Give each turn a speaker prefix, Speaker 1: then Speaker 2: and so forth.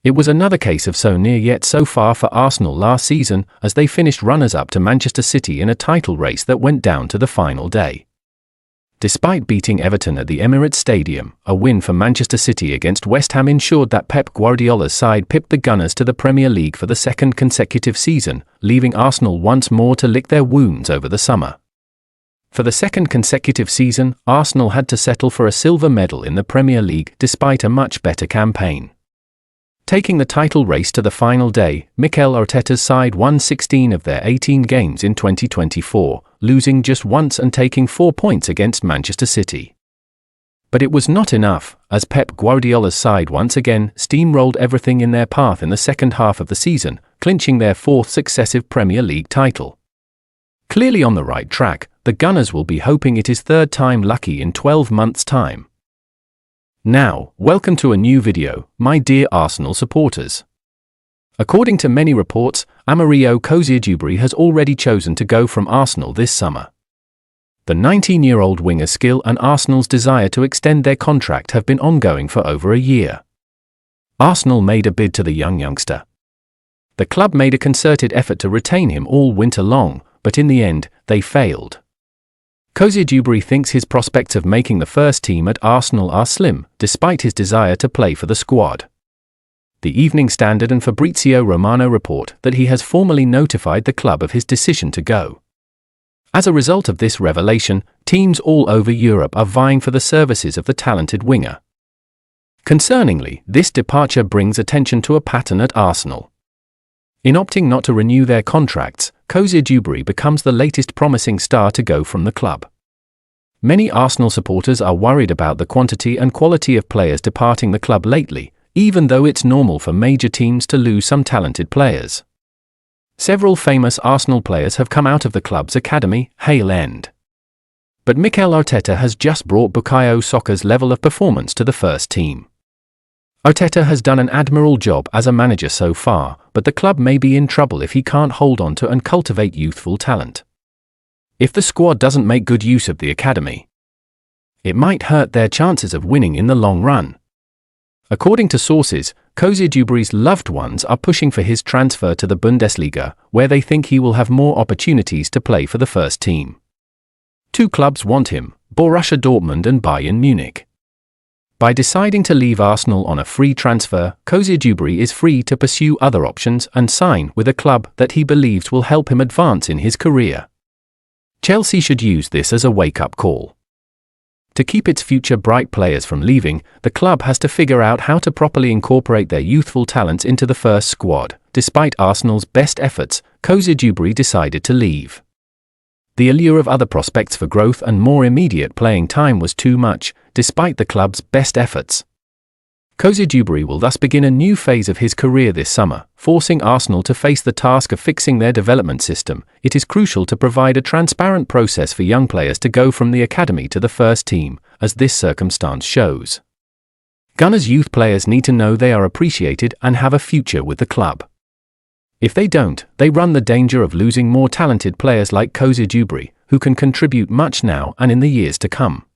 Speaker 1: It was another case of so near yet so far for Arsenal last season, as they finished runners-up to Manchester City in a title race that went down to the final day. Despite beating Everton at the Emirates Stadium, a win for Manchester City against West Ham ensured that Pep Guardiola's side pipped the Gunners to the Premier League for the second consecutive season, leaving Arsenal once more to lick their wounds over the summer. For the second consecutive season, Arsenal had to settle for a silver medal in the Premier League despite a much better campaign. Taking the title race to the final day, Mikel Arteta's side won 16 of their 18 games in 2024, losing just once and taking 4 points against Manchester City. But it was not enough, as Pep Guardiola's side once again steamrolled everything in their path in the second half of the season, clinching their fourth successive Premier League title. Clearly on the right track, the Gunners will be hoping it is third time lucky in 12 months' time. Now, welcome to a new video, my dear Arsenal supporters. According to many reports, Amarillo Koziedubre has already chosen to go from Arsenal this summer. The 19-year-old winger's skill and Arsenal's desire to extend their contract have been ongoing for over a year. Arsenal made a bid to the youngster. The club made a concerted effort to retain him all winter long, but in the end, they failed. Koziedubre thinks his prospects of making the first team at Arsenal are slim, despite his desire to play for the squad. The Evening Standard and Fabrizio Romano report that he has formally notified the club of his decision to go. As a result of this revelation, teams all over Europe are vying for the services of the talented winger. Concerningly, this departure brings attention to a pattern at Arsenal. In opting not to renew their contracts, Koziedubre becomes the latest promising star to go from the club. Many Arsenal supporters are worried about the quantity and quality of players departing the club lately, even though it's normal for major teams to lose some talented players. Several famous Arsenal players have come out of the club's academy, Hale End. But Mikel Arteta has just brought Bukayo Saka's level of performance to the first team. Arteta has done an admirable job as a manager so far, but the club may be in trouble if he can't hold on to and cultivate youthful talent. If the squad doesn't make good use of the academy, it might hurt their chances of winning in the long run. According to sources, Koziedubre's loved ones are pushing for his transfer to the Bundesliga, where they think he will have more opportunities to play for the first team. Two clubs want him, Borussia Dortmund and Bayern Munich. By deciding to leave Arsenal on a free transfer, Koziedubre is free to pursue other options and sign with a club that he believes will help him advance in his career. Chelsea should use this as a wake-up call. To keep its future bright players from leaving, the club has to figure out how to properly incorporate their youthful talents into the first squad. Despite Arsenal's best efforts, Koziedubre decided to leave. The allure of other prospects for growth and more immediate playing time was too much, despite the club's best efforts. Koziedubre will thus begin a new phase of his career this summer, forcing Arsenal to face the task of fixing their development system. It is crucial to provide a transparent process for young players to go from the academy to the first team, as this circumstance shows. Gunners' youth players need to know they are appreciated and have a future with the club. If they don't, they run the danger of losing more talented players like Koziedubre, who can contribute much now and in the years to come.